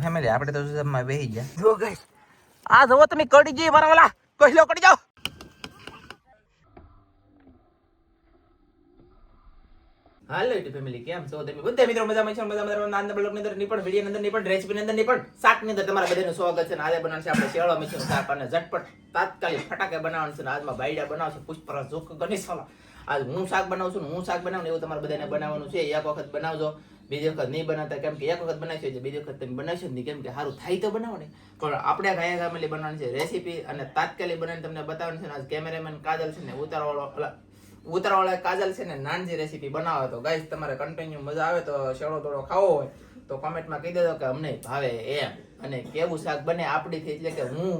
Family આપણે તો જમવા બેસી ગયા. જો ગાઈસ આ જવો તમે કડી જઈ મારા વાલા કહીલો કડી જાઓ. હાલો યુટ્યુબ ફેમિલી કેમ છો તમે બધા મિત્રો મજામાં છો મજામાં નાના બ્લોગ ની અંદર ની પણ વિડિયો ની અંદર ની પણ રેસીપી ની અંદર ની પણ શાક ની અંદર તમારા બધાનું સ્વાગત છે. અને આજે બનાવશે આપણે શેળો મીઠું શાક અને ઝટપટ તાત્કાલિક ફટાકે બનાવવાનું છે. આજમાં બાયડા બનાવશે પુષ્પરાજ જોક ગણેશવાલા. આજ હું શાક બનાવું છું ને હું શાક બનાવું એવું તમારે બધાને બનાવવાનું છે. એક વખત બનાવજો બીજી વખત નહીં બનાવતા કેમ કે એક વખત બનાવશો એટલે બીજી વખત તમે બનાવશો નહીં કેમ કે સારું થાય તો બનાવો ને પણ આપણે ગાયા ફેમિલી બનાવવાની છે રેસીપી અને તાત્કાલિક બનાવીને તમને બતાવવાનું છે. આજ કેમેરામેન કાજલ છે ને ઉતારવાળા કાજલ છે ને નાનજી રેસીપી બનાવો તો ગાઈસ તમારે કન્ટિન્યુ મજા આવે તો શેળો થોડો ખાવો હોય તો કોમેન્ટમાં કહી દેજો કે અમને ભાવે એમ અને કેવું શાક બને આપણીથી એટલે કે હું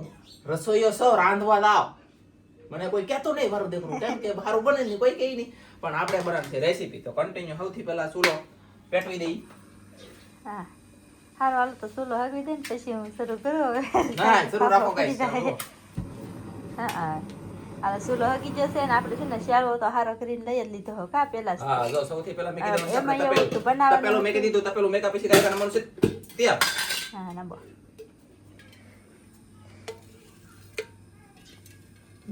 રસોઈયો સૌ રાંધવા લાવ મને કોઈ કહેતો નહીં મારું દીકરું કેમ કે સારું બને નહીં કોઈ કહે નહીં પણ આપણે બનાવવાની છે રેસીપી તો કન્ટિન્યુ સૌથી પહેલા ચૂલો પેટવી દઈ. હા હારું હાલો તો ચૂલો હગવી દે ને પછી હું શરૂ કરું હવે. ના શરૂ રાખો ગાઈસ. હા આ ચૂલો હગી જશે ને આપણે છે ને શેળો તો હારો કરીને લઈ જ લીધો હો કા પેલા. હા જો સૌથી પહેલા મેં કીધું એમાં એવું હતું બનાવવાનું તપેલું મેં કીધું તપેલું મેકા પછી કાઈ કરવાનું છે તેલ. હા નંબો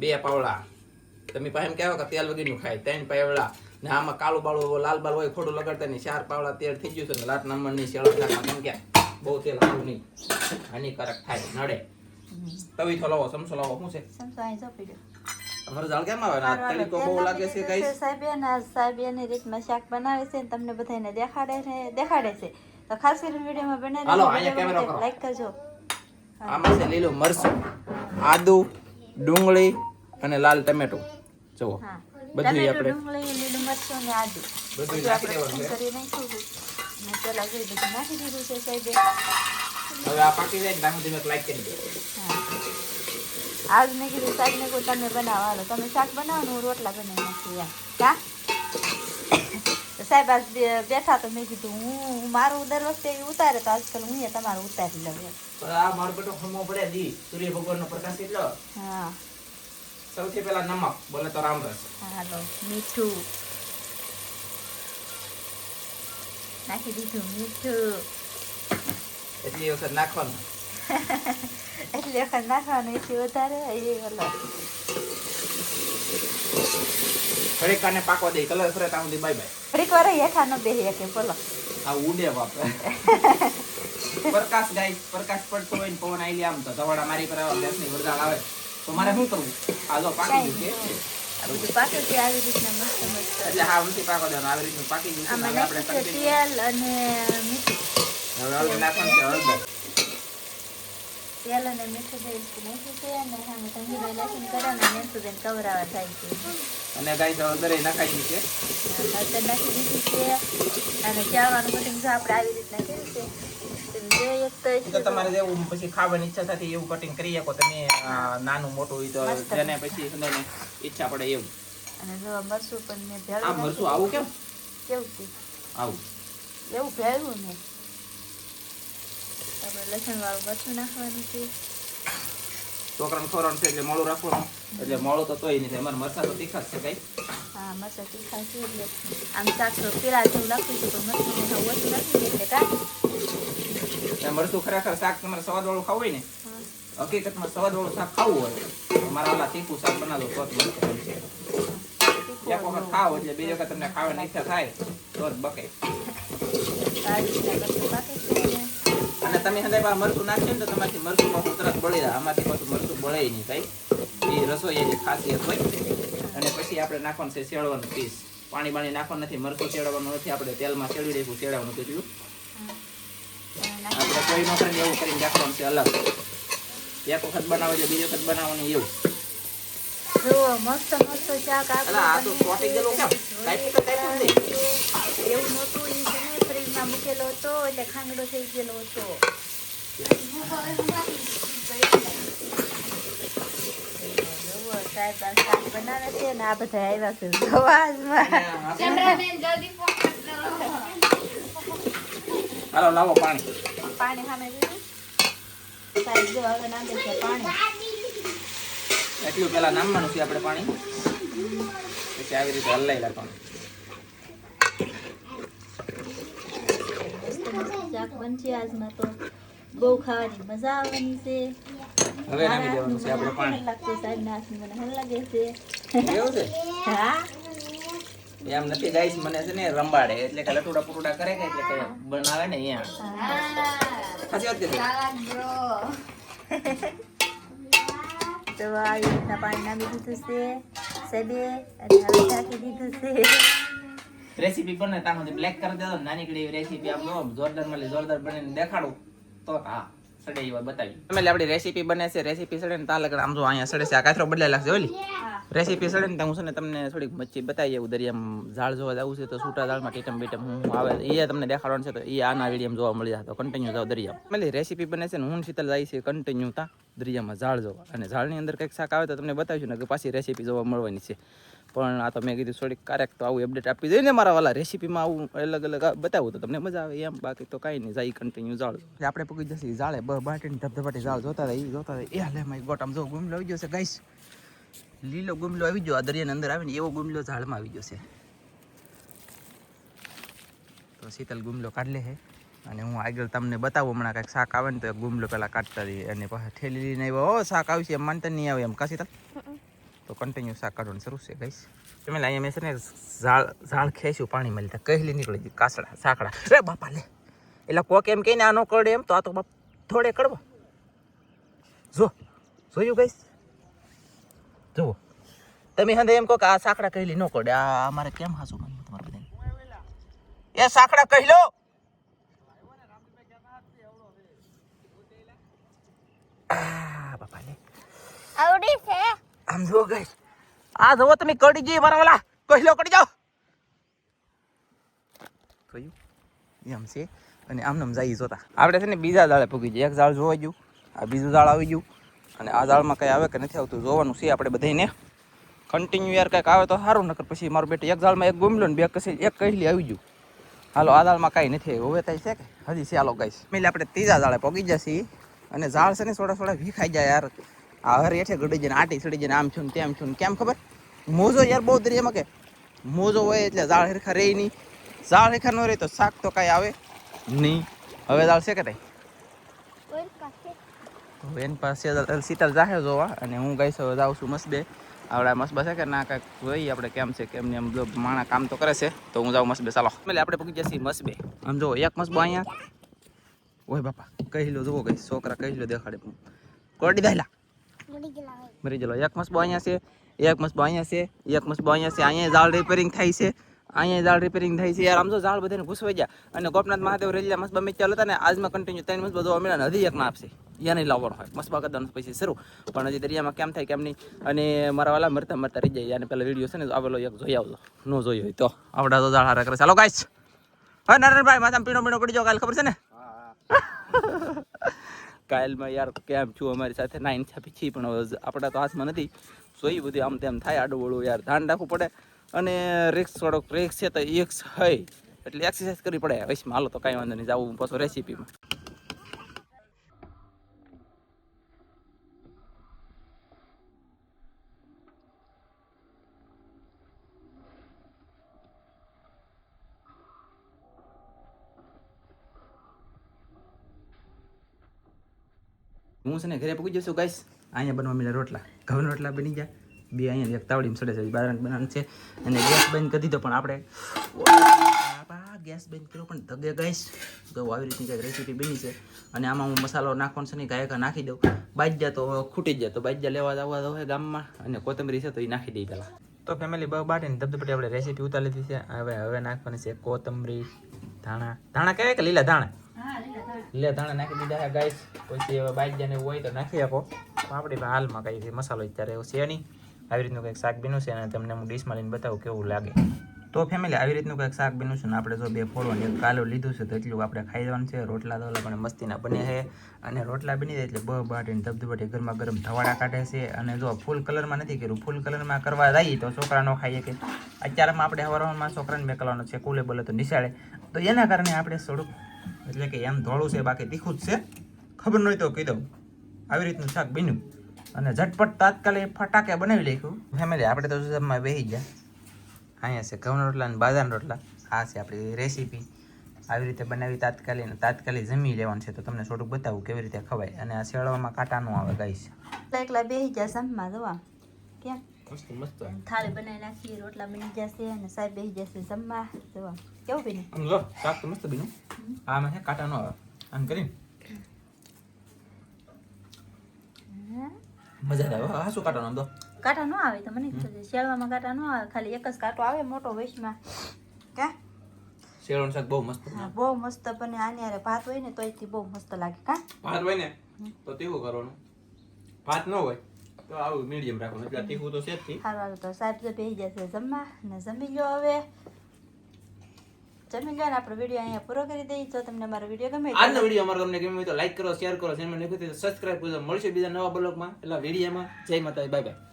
2 પાવડા તમે પાસે એમ કહેવો કે તેલ વગરનું ખાય 3 પાવડા ને આમાં કાળું બાળું લાલ બાળ હોય ખોટું લગાડતા નહીં 4 પાવડા તેલ થઈ ગયું છે ને લાટ નંબર ની શેળો શાકમાં કેમ કે બહુ તેલ આવું નહીં હાનિકારક થાય નડે. તવી તો લાવો સમસો લાવો શું છે સમસો અહીં જોપી દો. અમારો જાળ કેમ આવે આ તરીકો બહુ લાગે છે ગાઈસ. સાહેબ એની રીતમાં શાક બનાવે છે ને તમને બધાને દેખાડે છે તો ખાસ કરીને વિડીયોમાં બનાવી હાલો અહીંયા કેમેરો કરો લાઈક કરજો. આમાં છે લીલું મરચું આદુ ડુંગળી અને લાલ ટમેટું જો બધું આપણે ડુંગળી લીલું મરચું ને આદુ બધું નાખી દેવાનું છે. કરી નાખ્યું ને પેલા જે બધું નાખી દીધું છે સાહેબે. હવે આ પાકી જાય ને તમે લાઈક કરી દો. આજ મેં કીધું શાક ને કોઈ તમે બનાવો હાલો તમે શાક બનાવો ને હું રોટલા બનાવી નાખી એમ કા સાહેબ આજ બેઠા તો મેં કીધું હું મારું દર વખતે ઉતારે તો આજકાલ હું તમારું ઉતારી લઉં એમ. આ મારો બેટો હમો પડે દી સૂર્ય ભગવાનનો પ્રકાશ એટલો. હા સૌથી પહેલા નમક બોલે તો રામ રસ. હાલો મીઠું નાખી દીધું મીઠું એટલી વખત નાખવાનું એટલે વખત નાખવાનું એથી વધારે એ ઓલો ઘડીક કાને પાકવા દે કલર ફરે તાઉ દી બાય બાય. ફરીક વાર હેઠા ન બેહી કે બોલો આ ઉડે બાપ પ્રકાશ ગાઈસ પ્રકાશ પડતો હોય ને પવન આઈ લે આમ તો ધવાડા મારી પર ગેસની વરદાળ આવે તો મારે શું કરવું આ જો પાકી ગયું છે બધું પાકે છે આવી રીતના મસ્ત મસ્ત એટલે હા ઉલટી પાકવા દેવાનું આવી રીતનું પાકી ગયું છે. આમાં હવે આપણે નાખ્યું છે તેલ અને મીઠું હવે હળદર નાખવાનું છે હળદર તેલ અને મીઠું દઈ નાખ્યું છે અને સામે ધંધી લસણ કરવાનું મીઠું દઈને કવરાવા થાય છે અને ગાઈસ હળદર નાખાઈ છે હળદર નાખી દીધી છે અને ચાવાનું કટિંગ જો આપણે આવી રીતના કર્યું છે તો તમારે જેવું પછી ખાવાની ઈચ્છા થતી એવું કટિંગ કરી શકો તમે નાનું મોટું હોય તો જેને પછી સંદાને ઈચ્છા પડે એવું. અને જો મરચું પણ મેં ભેળું આ મરચું આવું કેમ કેવું છે આવું એવું ભેળવું ને આપણે લસણ વાળું મરચું નાખવાનું છે. છોકરાને ખવડાવવાનું છે એટલે મોળું રાખવાનું એટલે મોળું તો તોય નહીં થાય અમારે મરચા તો તીખા જ છે કઈ. હા મરચાં તીખા છે એટલે આમ શાક તો પેલા જેવું લાગતું છે પણ મરચું ઓછું નાખી દે એટલે કાંઈ મરચું ખરેખર શાક તમારે સ્વાદ વાળું ખાવું હોય ને હકીકતમાં સ્વાદ વાળું શાક ખાવું હોય તો મારા ઓલા તીખું શાક બનાવો તો જ મસ્ત બનશે. એક વખત ખાવ એટલે બીજી વખત તમને ખાવાની ઈચ્છા થાય તો જ બકે. અને તમે હંધાઈ મરચું નાખશો ને તો તમારથી મરચું પાછું તરત બળી જાય આમાંથી પાછું મરચું બળે નહીં કઈ એ રસોઈની ખાસિયત હોય. અને પછી આપણે નાખવાનું છે શેળવાનું પીસ પાણી બાણી નાખવાનું નથી મરચું શેળવાનું નથી આપણે તેલમાં શેળવી દઈશું શેળવાનું કીધું આપણે કોઈ નોકરી એવું કરીને રાખવાનું છે અલગ એક વખત બનાવો એટલે બીજી વખત બનાવવાનું એવું. જો મસ્ત મસ્ત શાક આ તો ટોટી ગયેલો કેમ કાઈ તો કાઈ નથી એવું નહોતું એ છે ને ફ્રીજમાં મૂકેલો હતો એટલે ખાંગડો થઈ ગયેલો હતો. સાહેબ શાક બનાવે છે ને આ બધા આવ્યા છે અવાજમાં. હાલો લાવો પાણી સામે જોયું સાહેબ જો હવે નાખે છે પાણી એટલું પેલા નામવાનું છે આપણે પાણી પછી આવી રીતે હલાઈ રાખવાનું. શાક બનશે આજમાં તો બહુ ખાવાની મજા આવવાની છે. હવે નાખી દેવાનું છે આપણે પાણી. લાગતું સાહેબ હાથનું મને હલ લાગે છે. એવું છે હા એમ નથી ગાઈસ, મને છે ને રંબાડે એટલે કે લટુડા પુરુડા કરે કે એટલે કે બનાવે ને અહીંયા સાચી વાત કીધી. તો આવી રીતના પાણી નાખી દીધું છે સાહેબે અને હવે ઢાંકી દીધું છે. રેસીપી બને ત્યાં સુધી બ્લેક કરી દેજો. નાનીકડી એવી રેસીપી આપ જોરદાર મળી જોરદાર બનીને દેખાડું તો હા સડે એવા બતાવી. એટલે આપણી રેસીપી બને છે. રેસીપી સડે ને ત્યાં લગન આમ જો અહીંયા સડે છે. આ કાથરો બદલાઈ લાગશે ઓલી રેસીપી સડે ને હું છે ને તમને થોડીક મચ્છી બતાવી એવું દરિયામાં ઝાડ જોવા જવું છે તો છૂટા ઝાડમાં ટીટમ બીટમ હું આવે એ તમને દેખાડવાનું છે તો એ આના વિડીયો જોવા મળી જાય તો કન્ટિન્યુ જાવ દરિયામાં. એટલે રેસીપી બને છે ને હું શીતલ જાય છે કન્ટિન્યુ તા દરિયામાં ઝાડ જોવા અને ઝાડની અંદર કંઈક શાક આવે તો તમને બતાવીશું ને કે પાછી રેસીપી જોવા મળવાની છે. પણ આ તો મેં કીધું થોડીક ક્યારેક તો આવું અપડેટ આપી દઈએ ને મારા વાલા રેસીપીમાં આવું અલગ અલગ બતાવું તો તમને મજા આવે એમ. બાકી તો કાંઈ નહીં જાય કન્ટિન્યુ ઝાડ આપણે પૂકી જશે ઝાડે બાટીને ધબધબાટી ઝાડ જોતા હતા એ હાલે મારી ગોટ આમ જો ગુમલો આવી ગયો છે ગાઈસ. લીલો ગુમલો આવી ગયો આ દરિયાની અંદર આવે ને એવો ગુમલો ઝાડમાં આવી ગયો છે. તો શીતલ ગુમલો કાઢલે છે અને હું આગળ તમને બતાવું હમણાં કાંઈક શાક આવે ને તો ગુમલો પહેલાં કાઢતા દઈએ અને પછી ઠેલી લઈને આવ્યો હો શાક આવશે એમ માનતા નહીં આવે એમ કા શીતલ તો કન્ટિન્યુ શાક કાઢવાનું શરૂ છે ગાઈસ. તમે અહીંયા મેં છે ને ઝાડ ખેંચ્યું પાણી મળી કહેલી નીકળી ગઈ કાસડા સાકડા રે બાપા લે એટલે કોક એમ કહીને આ ન કરડે એમ તો આ તો બાપ થોડે કડવો જો જોયું ગાઈસ જુઓ તમે હંધે એમ કહો કે આ સાકડા કહેલી ન કરડે આ અમારે કેમ હાસું બન્યું તમારે બધાને એ સાકડા કહી લો બાપા લે આવડી છે આમ જો ગાઈસ આ જુઓ તમે કડી જઈ મારા વાલા કહી લો કડી જાઓ કહ્યું એમ છે અને આમ જાય જોતા આપણે છે ને બીજા ઝાડે પૂગી જાય. એક ઝાડ જોવા ગયું આ બીજું ઝાડ આવી ગયું અને આ ઝાડમાં કંઈ આવે કે નથી આવતું જોવાનું છે આપણે બધાને કન્ટિન્યુ યાર કંઈક આવે તો સારું નકર પછી મારું બેટું એક ઝાડમાં એક ગુમલો ને બે કસી એક કહેલી આવી ગયું. હાલો આ ઝાડમાં કાંઈ નથી હવે થાય છે કે હજી છે હાલો ગાઈસ એટલે આપણે ત્રીજા ઝાડે પગી જશે અને ઝાડ છે ને થોડા વિખાઈ જાય યાર. આ હર હેઠે ગડી જઈને આટી ચડી જઈને આમ છું ને તેમ છું ને કેમ ખબર મોજો યાર બહુ દરિયામાં કે મોજો હોય એટલે ઝાડ હરખા રહે નહીં. ઝાડ હરખા ન રહે તો શાક તો કાંઈ આવે નહીં. હવે ઝાડ છે કે નહીં તો એની પાસે શીતલ જાહે જોવા અને હું ગઈશ હવે જાઉં છું મસબે. આવડા મસબા છે કે ના કાંઈક જોઈએ આપણે કેમ છે કેમ નહીં. આમ જો માણા કામ તો કરે છે તો હું જાઉં મસબે ચાલો. એટલે આપણે પૂકી જઈએ મસબે. આમ જો એક મસબો અહીંયા ઓય બાપા કહી લો જુઓ ગઈ છોકરા કહી લો દેખાડે કોડી દાયલા મરી ગયેલો. એક મસબો અહીંયા છે એક મસબો અહીંયા છે એક મસબો અહીંયા છે. અહીંયા ઝાડ રિપેરિંગ થાય છે અહીંયા ઝાડ રિપેરિંગ થાય છે યાર. આમ જો ઝાડ બધાને ઘૂસવાઈ ગયા અને ગોપનાથ મહાદેવ રેલિયા મસબા મેં ચાલુ હતા ને આજમાં કન્ટિન્યુ 3 મસબા જોવા મળ્યા ને હજી એક ના આપશે યા નહીં લાવવાનો હોય મસબા કરવાનું પછી શરૂ પણ હજી દરિયામાં કેમ થાય કેમ નહીં. અને મારા વાલા મરતા મરતા રહી જાય અને પેલા વિડીયો છે ને આવેલો એક જોઈ આવજો ન જોયો હોય તો આવડા તો ઝાડ હારા કરે. ચાલો ગાઈસ હા નારાયણભાઈ માથામાં પીણો પીણો પડી જાઓ કાલે ખબર છે ને કાલમાં યાર કેમ છું અમારી સાથે ના ઇન્સાફી છી પણ આપણા તો હાથમાં નથી. સોઈ બધું આમ તેમ થાય આડું વળું યાર ધ્યાન રાખવું પડે અને રિક્સ થોડોક રિક્સ છે તો એક્સ હોય એટલે એક્સરસાઇઝ કરવી પડે. વૈશમાં હાલો તો કાંઈ વાંધો નહીં જાવું પાછું રેસીપીમાં. હું છે ને ઘરે પૂકી જશું ગાઈસ. અહીંયા બનવા મળ્યા રોટલા ઘઉંના રોટલા બની ગયા બે અહીંયા એક તાવડીમાં સડે છે બહાર બનાવવાનું છે અને ગેસ બંધ કરી દીધો પણ આપણે ગેસ બંધ કર્યો પણ ધગે ગાઈસ તો આવી રીતની કંઈક રેસીપી બની છે. અને આમાં હું મસાલો નાખવાનો છે ને કાંઈ નાખી દઉં બાજ્યા તો ખૂટી જાય તો બાજ્યા લેવા જવા દો ગામમાં અને કોથમરી છે તો એ નાખી દઈ પહેલાં. તો ફેમિલી બાટીને ધબધબટી આપણે રેસીપી ઉતારી લીધી છે. હવે નાખવાની છે કોથમરી ધાણા કહેવાય કે લીલા ધાણા લીલા ધાણા નાખી દીધા છે ગાઈસ. પછી હવે બાજ્યાને હોય તો નાખી આપો આપણી હાલમાં કંઈ મસાલો અત્યારે એવું છે નહીં. આવી રીતનું કંઈક શાક બીનું છે અને તમને હું ડીશમાં લઈને બતાવું કેવું લાગે. તો ફેમિલી આવી રીતનું કંઈક શાક બીનું છે ને આપણે જો બે ફોડવાનું એક કાલો લીધું છે તો એટલું આપણે ખાઈ જવાનું છે. રોટલા તો પણ મસ્તીના બન્યા છે અને રોટલા બની જાય એટલે બાટીને ધબધબાટી ગરમા ગરમ ધવાડા કાઢે છે. અને જો ફૂલ કલરમાં નથી કર્યું ફૂલ કલરમાં કરવા જઈએ તો છોકરા ન ખાઈએ કે અત્યારમાં આપણે હવારમાં છોકરાને મેકલવાનો છે કુલે બોલે તો નિશાળે તો એના કારણે આપણે થોડુંક એટલે કે એમ ધોળું છે બાકી તીખું જ છે. ખબર ન હોય તો કહી દઉં આવી રીતનું શાક બન્યું અને ઝટપટ તાત્કાલિક ફટાકે બનાવી લખ્યું. ફેમિલી આપણે તો જમવા બેસી ગયા. અહીંયા છે ઘઉંના રોટલા અને બાજરાના રોટલા. આ છે આપણી રેસીપી આવી રીતે બનાવી તાત્કાલિક જમી લેવાનું છે. તો તમને થોડુંક બતાવું કેવી રીતે ખવાય. અને આ શેળવામાં કાંટા ન આવે ગાઈસ. એકલા બેસી જા જમવા જોવા કેમ મસ્ત મસ્ત થાળી બનાવી નાખીએ, રોટલા બની જશે અને સાહેબ બેસી જશે જમવા જોવા. કેવું બની? આમ જો શાક તો મસ્ત બીનું. આમાં છે કાંટા ન આવે આમ કરીને મજા આવે. હા શું કાંટા આમ તો કાંટા ન આવે તો મને શેળવામાં કાંટા ન આવે, ખાલી એક જ કાંટો આવે મોટો વૈશમાં. કા શેળવાનું શાક બહુ મસ્ત હા બહુ મસ્ત બને. આની હારે ભાત હોય ને તોયથી બહુ મસ્ત લાગે. કા ભાત હોય ને તો તેવું કરવાનું, ભાત ન હોય તો આવું મીડિયમ રાખવાનું. એટલે તીખું તો છે જ થી. સારું તો સાહેબ તો બેસી જશે જમવા ને જમી લો. હવે જમી લો ને આપણે વિડીયો અહીંયા પૂરો કરી દઈએ. જો તમને મારો વિડીયો ગમે આજનો વિડીયો અમારો તમને ગમે તો લાઈક કરો, શેર કરો, ચેનલ ને સબસ્ક્રાઇબ કરો. મળશે બીજા નવા બ્લોગમાં, એટલે વિડીયોમાં. જય માતાજી, બાય બાય.